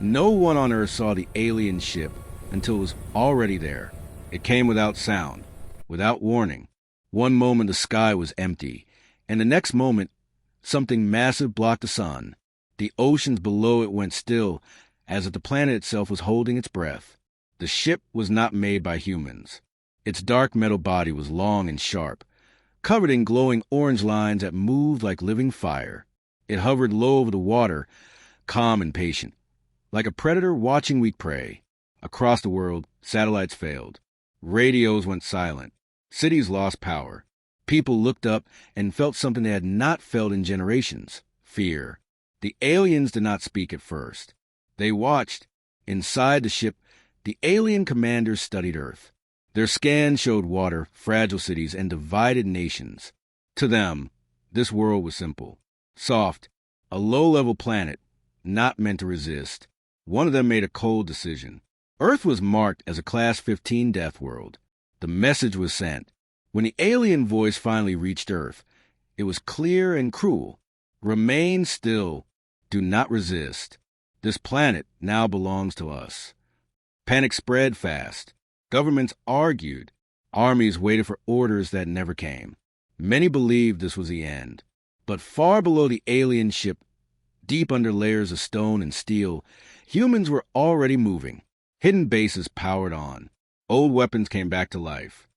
No one on Earth saw the alien ship until it was already there. It came without sound, without warning. One moment the sky was empty, and the next moment something massive blocked the sun. The oceans below it went still, as if the planet itself was holding its breath. The ship was not made by humans. Its dark metal body was long and sharp, covered in glowing orange lines that moved like living fire. It hovered low over the water, calm and patient, like a predator watching weak prey. Across the world, satellites failed. Radios went silent. Cities lost power. People looked up and felt something they had not felt in generations: fear. The aliens did not speak at first. They watched. Inside the ship, the alien commanders studied Earth. Their scans showed water, fragile cities, and divided nations. To them, this world was simple, soft, a low-level planet, not meant to resist. One of them made a cold decision. Earth was marked as a Class 15 death world. The message was sent. When the alien voice finally reached Earth, it was clear and cruel. Remain still. Do not resist. This planet now belongs to us. Panic spread fast. Governments argued. Armies waited for orders that never came. Many believed this was the end. But far below the alien ship, deep under layers of stone and steel, humans were already moving. Hidden bases powered on. Old weapons came back to life.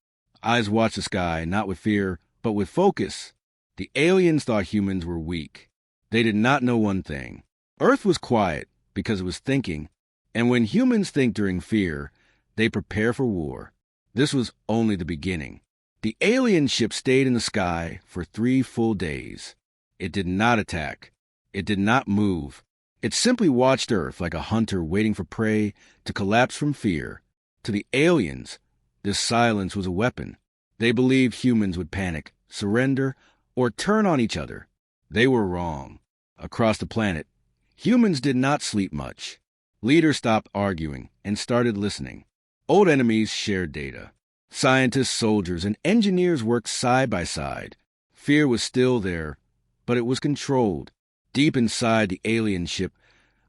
Eyes watched the sky, not with fear, but with focus. The aliens thought humans were weak. They did not know one thing. Earth was quiet because it was thinking, and when humans think during fear, they prepare for war. This was only the beginning. The alien ship stayed in the sky for 3 full days. It did not attack. It did not move. It simply watched Earth like a hunter waiting for prey to collapse from fear. To the aliens, this silence was a weapon. They believed humans would panic, surrender, or turn on each other. They were wrong. Across the planet, humans did not sleep much. Leaders stopped arguing and started listening. Old enemies shared data. Scientists, soldiers, and engineers worked side by side. Fear was still there, but it was controlled. Deep inside the alien ship,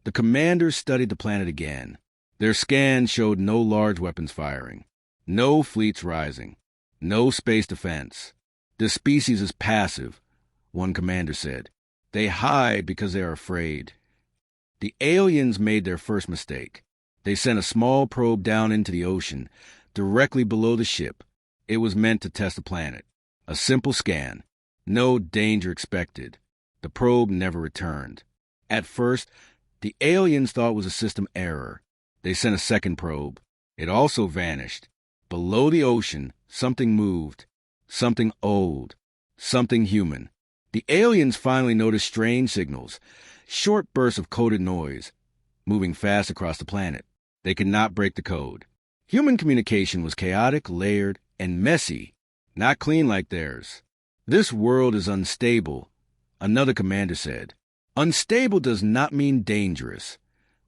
the commanders studied the planet again. Their scans showed no large weapons firing, no fleets rising, no space defense. This species is passive, one commander said. They hide because they are afraid. The aliens made their first mistake. They sent a small probe down into the ocean, directly below the ship. It was meant to test the planet. A simple scan. No danger expected. The probe never returned. At first, the aliens thought it was a system error. They sent a second probe. It also vanished. Below the ocean, something moved. Something old. Something human. The aliens finally noticed strange signals, short bursts of coded noise, moving fast across the planet. They could not break the code. Human communication was chaotic, layered, and messy, not clean like theirs. This world is unstable, another commander said. Unstable does not mean dangerous,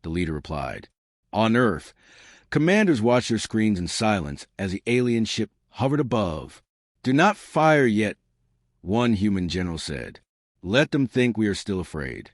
the leader replied. On Earth, commanders watched their screens in silence as the alien ship hovered above. Do not fire yet, one human general said. Let them think we are still afraid.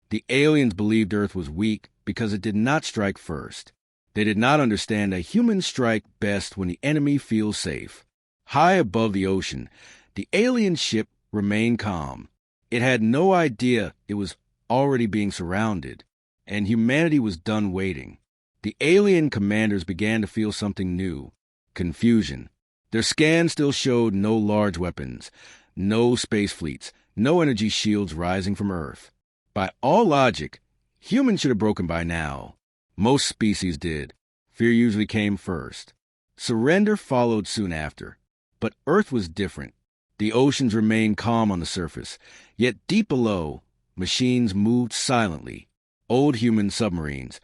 The aliens believed Earth was weak because it did not strike first. They did not understand that humans strike best when the enemy feels safe. High above the ocean, the alien ship remained calm. It had no idea it was already being surrounded, and humanity was done waiting. The alien commanders began to feel something new: confusion. Their scans still showed no large weapons, no space fleets, no energy shields rising from Earth. By all logic, humans should have broken by now. Most species did. Fear usually came first. Surrender followed soon after. But Earth was different. The oceans remained calm on the surface, yet deep below, machines moved silently. Old human submarines,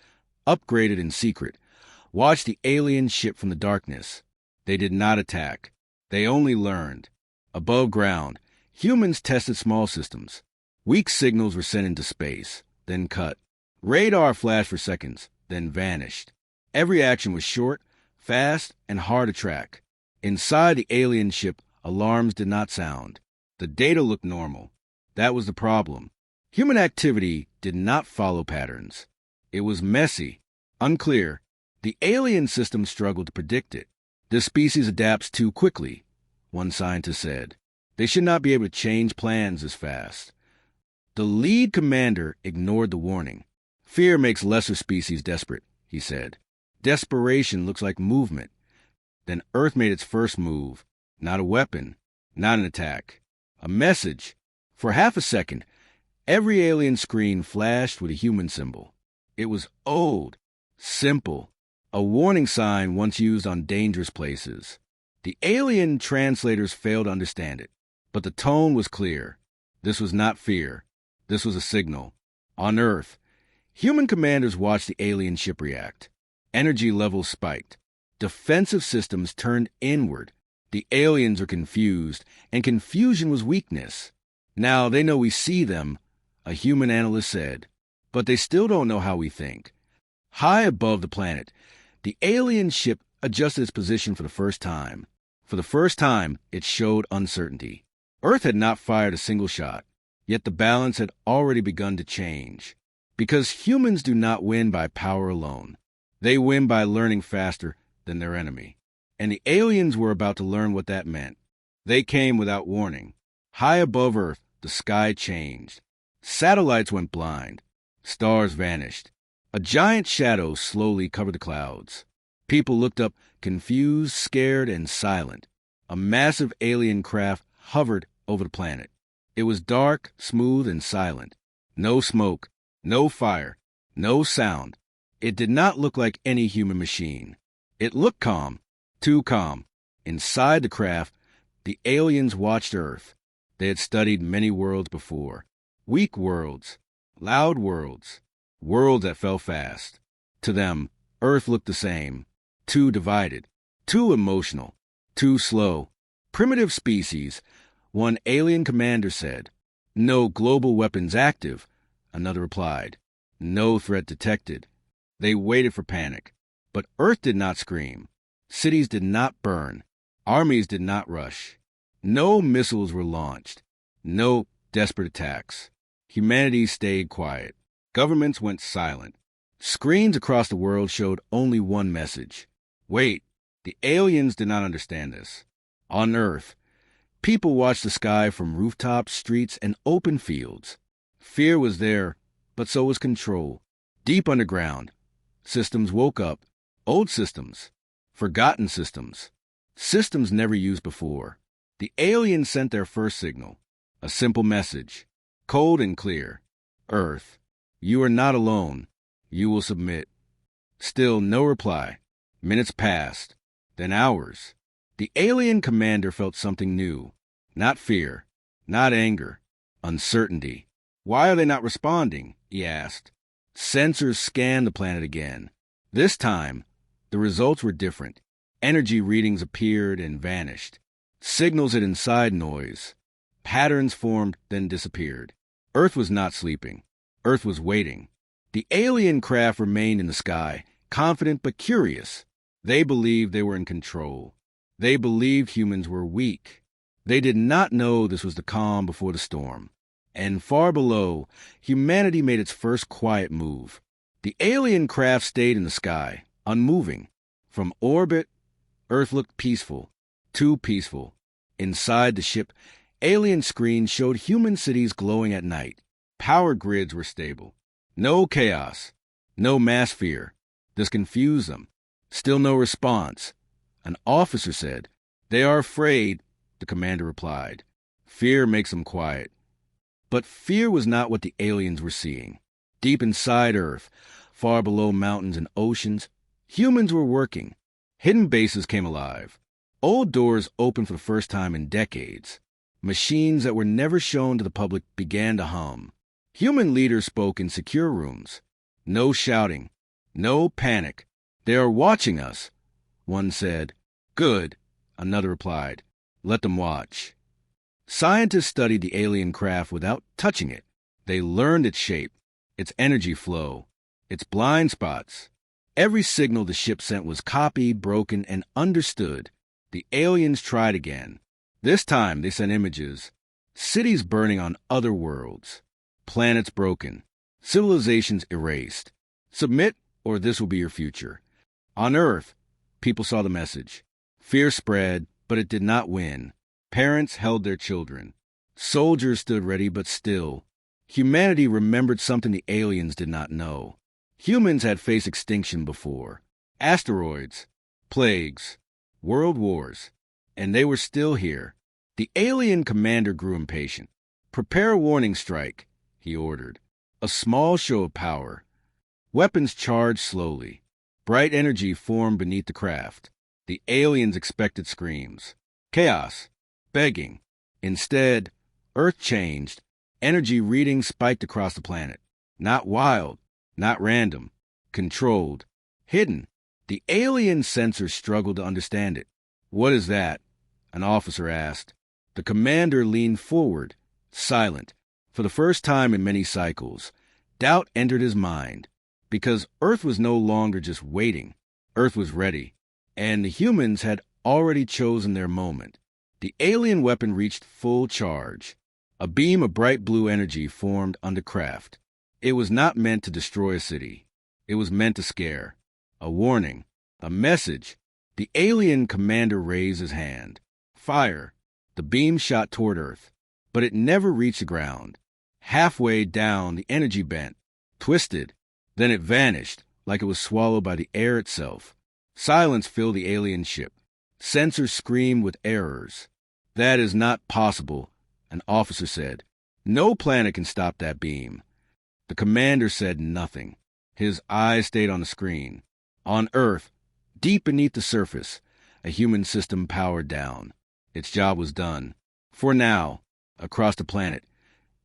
upgraded in secret, watched the alien ship from the darkness. They did not attack. They only learned. Above ground, humans tested small systems. Weak signals were sent into space, then cut. Radar flashed for seconds, then vanished. Every action was short, fast, and hard to track. Inside the alien ship, alarms did not sound. The data looked normal. That was the problem. Human activity did not follow patterns. It was messy, unclear. The alien system struggled to predict it. This species adapts too quickly, one scientist said. They should not be able to change plans as fast. The lead commander ignored the warning. Fear makes lesser species desperate, he said. Desperation looks like movement. Then Earth made its first move. Not a weapon, not an attack. A message. For half a second, every alien screen flashed with a human symbol. It was old, simple, a warning sign once used on dangerous places. The alien translators failed to understand it, but the tone was clear. This was not fear. This was a signal. On Earth, human commanders watched the alien ship react. Energy levels spiked. Defensive systems turned inward. The aliens are confused, and confusion was weakness. Now they know we see them, a human analyst said, but they still don't know how we think. High above the planet, the alien ship adjusted its position for the first time. For the first time, it showed uncertainty. Earth had not fired a single shot, yet the balance had already begun to change. Because humans do not win by power alone. They win by learning faster than their enemy. And the aliens were about to learn what that meant. They came without warning. High above Earth, the sky changed. Satellites went blind. Stars vanished. A giant shadow slowly covered the clouds. People looked up, confused, scared, and silent. A massive alien craft hovered over the planet. It was dark, smooth, and silent. No smoke, no fire, no sound. It did not look like any human machine. It looked calm, too calm. Inside the craft, the aliens watched Earth. They had studied many worlds before. Weak worlds, loud worlds, worlds that fell fast. To them, Earth looked the same. Too divided, too emotional, too slow. Primitive species, one alien commander said. No global weapons active, another replied. No threat detected. They waited for panic. But Earth did not scream. Cities did not burn. Armies did not rush. No missiles were launched. No desperate attacks. Humanity stayed quiet. Governments went silent. Screens across the world showed only one message. Wait, the aliens did not understand this. On Earth, people watched the sky from rooftops, streets, and open fields. Fear was there, but so was control. Deep underground, systems woke up. Old systems, forgotten systems, systems never used before. The aliens sent their first signal, a simple message, cold and clear. Earth, you are not alone. You will submit. Still no reply. Minutes passed, then hours. The alien commander felt something new. Not fear, not anger, uncertainty. Why are they not responding? He asked. Sensors scanned the planet again. This time, the results were different. Energy readings appeared and vanished. Signals had inside noise. Patterns formed, then disappeared. Earth was not sleeping. Earth was waiting. The alien craft remained in the sky, confident but curious. They believed they were in control. They believed humans were weak. They did not know this was the calm before the storm. And far below, humanity made its first quiet move. The alien craft stayed in the sky, unmoving. From orbit, Earth looked peaceful, too peaceful. Inside the ship, alien screens showed human cities glowing at night. Power grids were stable. No chaos, no mass fear. This confused them. Still no response. An officer said, "They are afraid," the commander replied. "Fear makes them quiet." But fear was not what the aliens were seeing. Deep inside Earth, far below mountains and oceans, humans were working. Hidden bases came alive. Old doors opened for the first time in decades. Machines that were never shown to the public began to hum. Human leaders spoke in secure rooms. No shouting. No panic. "They are watching us," one said. "Good," another replied. "Let them watch." Scientists studied the alien craft without touching it. They learned its shape, its energy flow, its blind spots. Every signal the ship sent was copied, broken, and understood. The aliens tried again. This time they sent images. Cities burning on other worlds. Planets broken. Civilizations erased. Submit, or this will be your future. On Earth, people saw the message. Fear spread, but it did not win. Parents held their children. Soldiers stood ready, but still. Humanity remembered something the aliens did not know. Humans had faced extinction before. Asteroids, plagues, world wars, and they were still here. The alien commander grew impatient. Prepare a warning strike, he ordered. A small show of power. Weapons charged slowly. Bright energy formed beneath the craft. The aliens expected screams. Chaos. Begging. Instead, Earth changed. Energy readings spiked across the planet. Not wild. Not random. Controlled. Hidden. The alien sensors struggled to understand it. What is that? An officer asked. The commander leaned forward, silent. For the first time in many cycles, doubt entered his mind. Because Earth was no longer just waiting. Earth was ready. And the humans had already chosen their moment. The alien weapon reached full charge. A beam of bright blue energy formed on the craft. It was not meant to destroy a city. It was meant to scare. A warning. A message. The alien commander raised his hand. Fire. The beam shot toward Earth. But it never reached the ground. Halfway down, the energy bent. Twisted. Then it vanished, like it was swallowed by the air itself. Silence filled the alien ship. Sensors screamed with errors. That is not possible, an officer said. No planet can stop that beam. The commander said nothing. His eyes stayed on the screen. On Earth, deep beneath the surface, a human system powered down. Its job was done. For now, across the planet,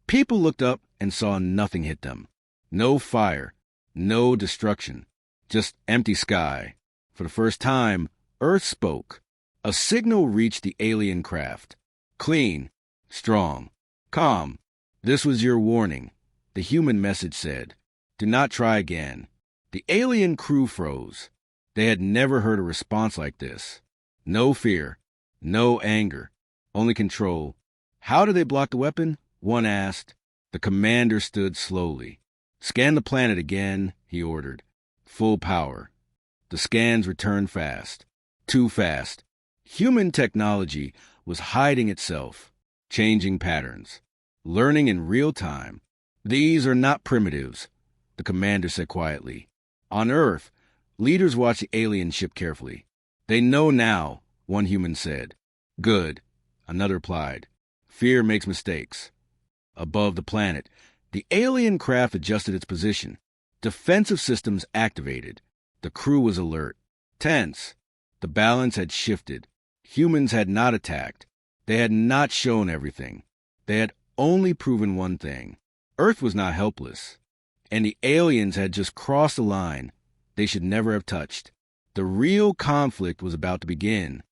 people looked up and saw nothing hit them. No fire, no destruction, just empty sky. For the first time, Earth spoke. A signal reached the alien craft. Clean, strong, calm. This was your warning, the human message said. Do not try again. The alien crew froze. They had never heard a response like this. No fear, no anger, only control. How did they block the weapon? One asked. The commander stood slowly. Scan the planet again, he ordered. Full power. The scans returned fast. Too fast. Human technology was hiding itself, changing patterns, learning in real time. These are not primitives, the commander said quietly. On Earth, leaders watched the alien ship carefully. They know now, one human said. Good, another replied. Fear makes mistakes. Above the planet, the alien craft adjusted its position. Defensive systems activated. The crew was alert. Tense. The balance had shifted. Humans had not attacked. They had not shown everything. They had only proven one thing. Earth was not helpless. And the aliens had just crossed a line they should never have touched. The real conflict was about to begin.